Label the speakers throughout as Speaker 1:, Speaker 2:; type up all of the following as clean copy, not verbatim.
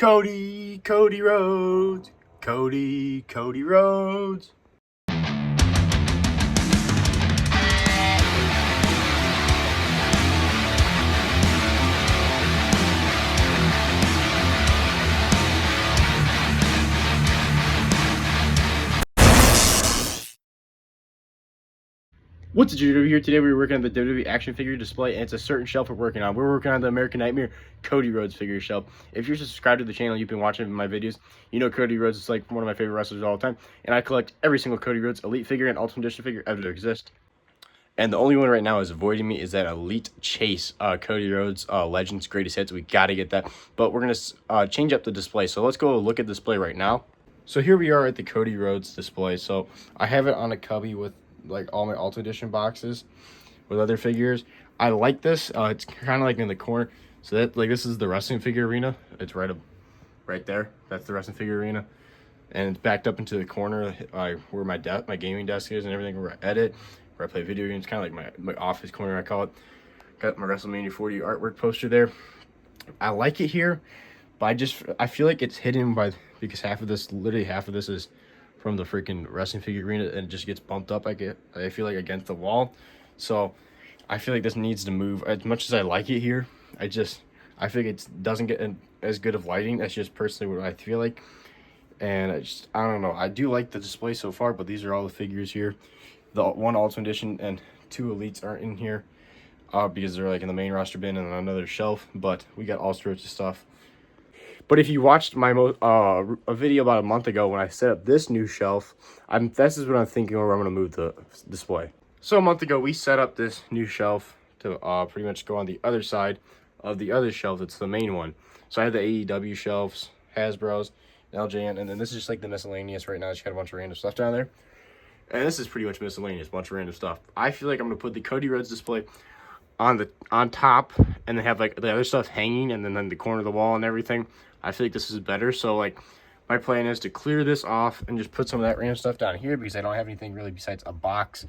Speaker 1: Cody Rhodes. Cody Rhodes. What's up, GW here? Today we're working on the WWE action figure display, and it's a certain shelf we're working on. We're working on the American Nightmare Cody Rhodes figure shelf. If you're subscribed to the channel, you've been watching my videos, you know Cody Rhodes is like one of my favorite wrestlers of all time, and I collect every single Cody Rhodes Elite figure and Ultimate Edition figure ever to exist. And the only one right now is avoiding me is that Elite Chase Cody Rhodes Legends Greatest Hits. We got to get that, but we're going to change up the display. So let's go look at the display right now. So here we are at the Cody Rhodes display. So I have it on a cubby with like all my Ultimate Edition boxes with other figures. I like this. It's kind of like in the corner. So that like this is the wrestling figure arena. It's right there. That's the wrestling figure arena, and it's backed up into the corner where my gaming desk is and everything. Where I edit, where I play video games. Kind of like my office corner, I call it. Got my WrestleMania 40 artwork poster there. I like it here, but I feel like it's hidden because literally half of this is from the freaking wrestling figure arena, and it just gets bumped up. I feel like against the wall. So I feel like this needs to move. As much as I like it here, I feel like it doesn't get as good of lighting. That's just personally what I feel like. And I don't know. I do like the display so far, but these are all the figures here. The one Ultimate Edition and two Elites aren't in here because they're like in the main roster bin and on another shelf. But we got all sorts of stuff. But if you watched my a video about a month ago when I set up this new shelf, this is what I'm thinking where I'm going to move the display. So a month ago, we set up this new shelf to pretty much go on the other side of the other shelf. It's the main one. So I have the AEW shelves, Hasbro's, LJN, and then this is just like the miscellaneous right now. I just got a bunch of random stuff down there. And this is pretty much miscellaneous, bunch of random stuff. I feel like I'm going to put the Cody Rhodes display on top and then have like the other stuff hanging and then the corner of the wall and everything. I feel like this is better. So like my plan is to clear this off and just put some of that random stuff down here because I don't have anything really besides a box,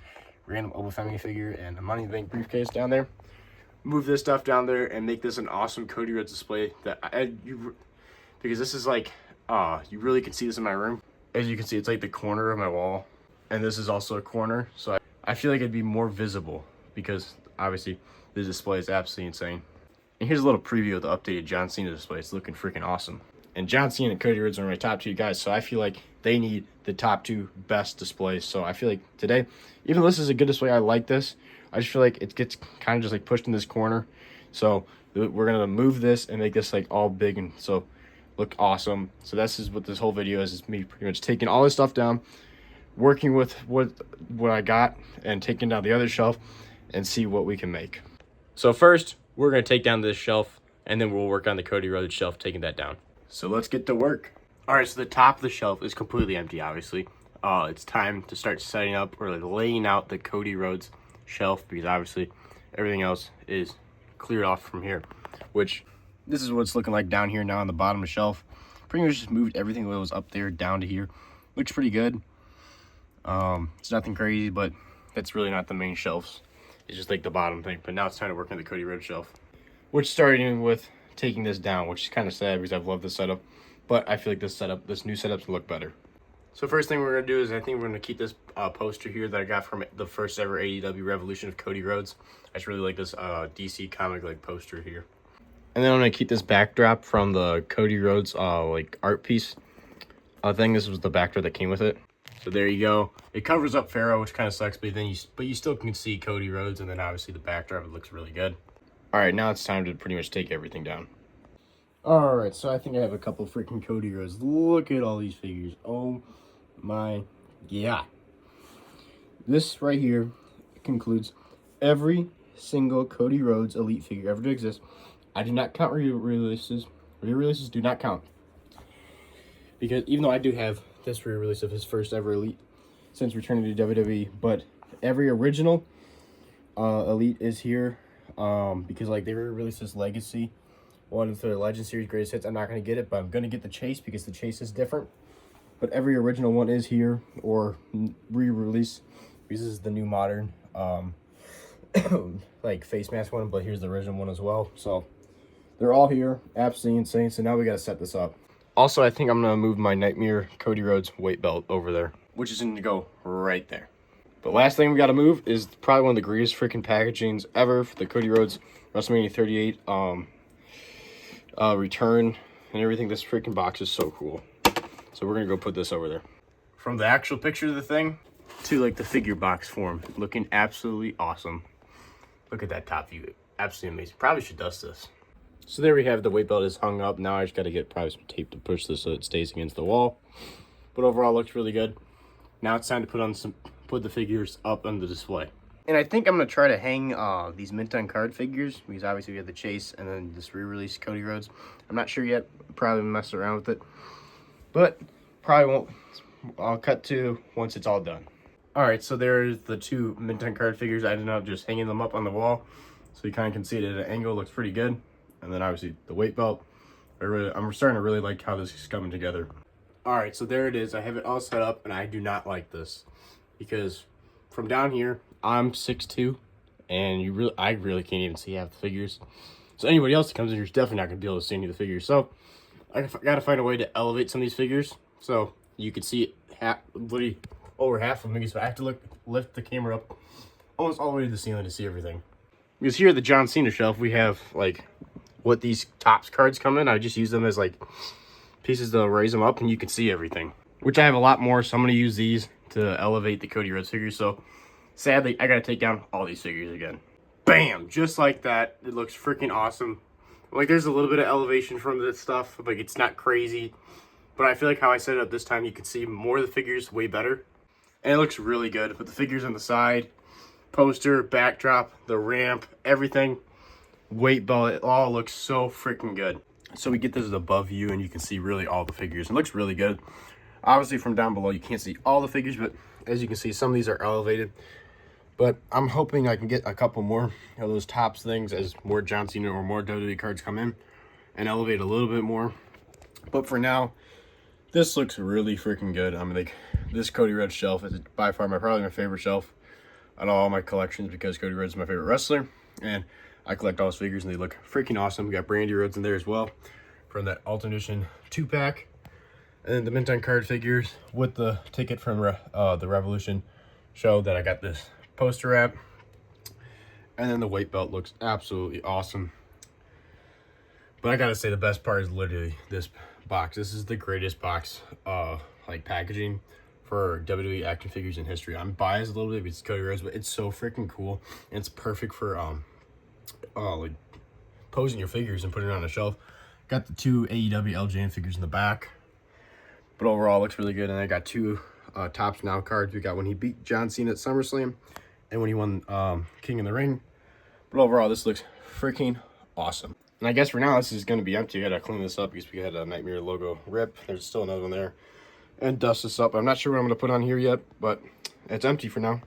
Speaker 1: random Obafemi figure, and a Money in the Bank briefcase down there. Move this stuff down there and make this an awesome Cody Rhodes display because this is like you really can see this in my room. As you can see, it's like the corner of my wall, and this is also a corner. So I feel like it'd be more visible because obviously the display is absolutely insane. And here's a little preview of the updated John Cena display. It's looking freaking awesome. And John Cena and Cody Rhodes are my top two guys, so I feel like they need the top two best displays. So I feel like today, even though this is a good display, I like this. I just feel like it gets kind of just like pushed in this corner. So we're going to move this and make this like all big and so look awesome. So this is what this whole video is me pretty much taking all this stuff down, working with what I got and taking down the other shelf and see what we can make. So first, we're going to take down this shelf, and then we'll work on the Cody Rhodes shelf, taking that down. So let's get to work. All right, so the top of the shelf is completely empty, obviously. It's time to start setting up or like laying out the Cody Rhodes shelf because obviously everything else is cleared off from here, which this is what it's looking like down here now on the bottom of the shelf. Pretty much just moved everything that was up there down to here. Looks pretty good. It's nothing crazy, but it's really not the main shelves. It's just like the bottom thing. But now it's time to work on the Cody Rhodes shelf. Which starting with taking this down, which is kind of sad because I've loved this setup. But I feel like this new setup's will look better. So first thing we're going to do is I think we're going to keep this poster here that I got from the first ever AEW Revolution of Cody Rhodes. I just really like this DC comic like poster here. And then I'm going to keep this backdrop from the Cody Rhodes like art piece thing. This was the backdrop that came with it. So there you go. It covers up Pharaoh, which kind of sucks, but you still can see Cody Rhodes, and then obviously the backdrop, it looks really good. All right, now it's time to pretty much take everything down. All right, so I think I have a couple freaking Cody Rhodes. Look at all these figures. Oh my God. This right here concludes every single Cody Rhodes Elite figure ever to exist. I do not count re-releases. Re-releases do not count. Because even though I do have this re-release of his first ever Elite since returning to WWE, but every original Elite is here because like they re-released this Legacy one into their Legend Series Greatest Hits. I'm not going to get it, but I'm going to get the Chase because the Chase is different. But every original one is here or re-release because this is the new modern like face mask one, but here's the original one as well. So They're all here, absolutely insane. So now we gotta set this up. Also, I think I'm gonna move my Nightmare Cody Rhodes weight belt over there, which is gonna go right there. But last thing we gotta move is probably one of the greatest freaking packagings ever for the Cody Rhodes WrestleMania 38 return and everything. This freaking box is so cool. So we're gonna go put this over there. From the actual picture of the thing to like the figure box form, looking absolutely awesome. Look at that top view, absolutely amazing. Probably should dust this. So there we have the weight belt is hung up. Now I just gotta get probably some tape to push this so it stays against the wall. But overall looks really good. Now it's time to put the figures up on the display. And I think I'm gonna try to hang these mint on card figures, because obviously we have the Chase and then this re-release Cody Rhodes. I'm not sure yet, probably mess around with it. But probably won't. I'll cut to once it's all done. Alright, so there's the two mint on card figures. I ended up just hanging them up on the wall, so you kind of can see it at an angle. Looks pretty good. And then obviously the weight belt. I'm starting to really like how this is coming together. Alright, so there it is. I have it all set up, and I do not like this, because from down here, I'm 6'2", and I really can't even see half the figures. So anybody else that comes in here is definitely not going to be able to see any of the figures. So I got to find a way to elevate some of these figures so you can see literally over half of them. So I have to lift the camera up almost all the way to the ceiling to see everything. Because here at the John Cena shelf, we have like what these Topps cards come in. I just use them as like pieces to raise them up, and you can see everything. Which I have a lot more, so I'm going to use these to elevate the Cody Rhodes figures. So sadly, I got to take down all these figures again. Bam! Just like that. It looks freaking awesome. Like, there's a little bit of elevation from this stuff. Like, it's not crazy. But I feel like how I set it up this time, you can see more of the figures way better. And it looks really good. Put the figures on the side, poster, backdrop, the ramp, everything. Weight belt, it all looks so freaking good. So we get this as above view, and you can see really all the figures. It looks really good. Obviously, from down below, you can't see all the figures, but as you can see, some of these are elevated. But I'm hoping I can get a couple more of those Topps things as more John Cena or more WWE cards come in and elevate a little bit more. But for now, this looks really freaking good. I mean, like, this Cody Rhodes shelf is by far probably my favorite shelf out of all my collections, because Cody Rhodes is my favorite wrestler, and I collect all his figures, and they look freaking awesome. We got Brandy Rhodes in there as well from that Ultimate Edition 2-pack. And then the mint on card figures with the ticket from the Revolution show that I got this poster at. And then the weight belt looks absolutely awesome. But I gotta say, the best part is literally this box. This is the greatest box like packaging for WWE action figures in history. I'm biased a little bit because it's Cody Rhodes, but it's so freaking cool. And it's perfect for like posing your figures and putting it on a shelf. Got the two AEW LJN figures in the back. But overall, it looks really good. And I got two Topps Now cards. We got when he beat John Cena at SummerSlam and when he won King in the Ring. But overall, this looks freaking awesome. And I guess for now, this is going to be empty. I got to clean this up because we had a Nightmare logo rip. There's still another one there. And dust this up. I'm not sure what I'm going to put on here yet, but it's empty for now.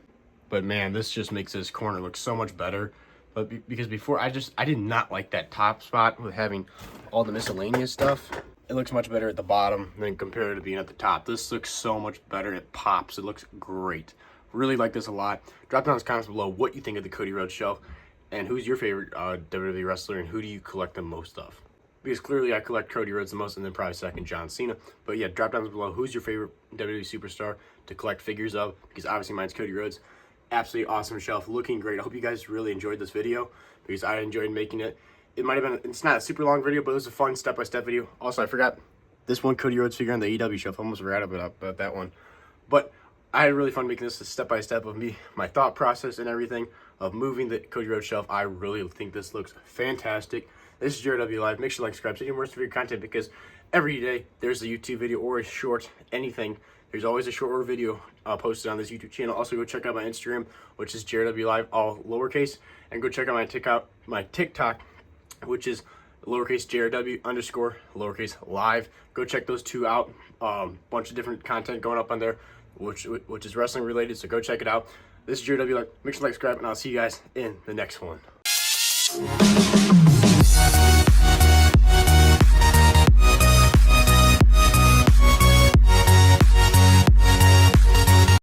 Speaker 1: But man, this just makes this corner look so much better. But because before, I did not like that top spot with having all the miscellaneous stuff. It looks much better at the bottom than compared to being at the top. This looks so much better. It pops. It looks great. Really like this a lot. Drop down in the comments below what you think of the Cody Rhodes shelf, and who's your favorite WWE wrestler, and who do you collect the most of? Because clearly I collect Cody Rhodes the most, and then probably second John Cena. But yeah, drop down below who's your favorite WWE superstar to collect figures of, because obviously mine's Cody Rhodes. Absolutely awesome shelf, looking great. I hope you guys really enjoyed this video, because I enjoyed making it. It might have been, it's not a super long video, but it was a fun step-by-step video. Also, I forgot this one Cody Rhodes figure on the AEW shelf. I almost forgot about that one. But I had really fun making this a step-by-step of me, my thought process and everything of moving the Cody Rhodes shelf. I really think this looks fantastic. This is JRW Live. Make sure to like, subscribe, so you get more free content, because every day there's a YouTube video or a short, anything. There's always a short or video posted on this YouTube channel. Also, go check out my Instagram, which is JRW Live, all lowercase. And go check out my TikTok, which is lowercase JRW _ lowercase live. Go check those two out. Bunch of different content going up on there, which is wrestling related, so go check it out. This is JRW Live. Make sure to like, subscribe, and I'll see you guys in the next one.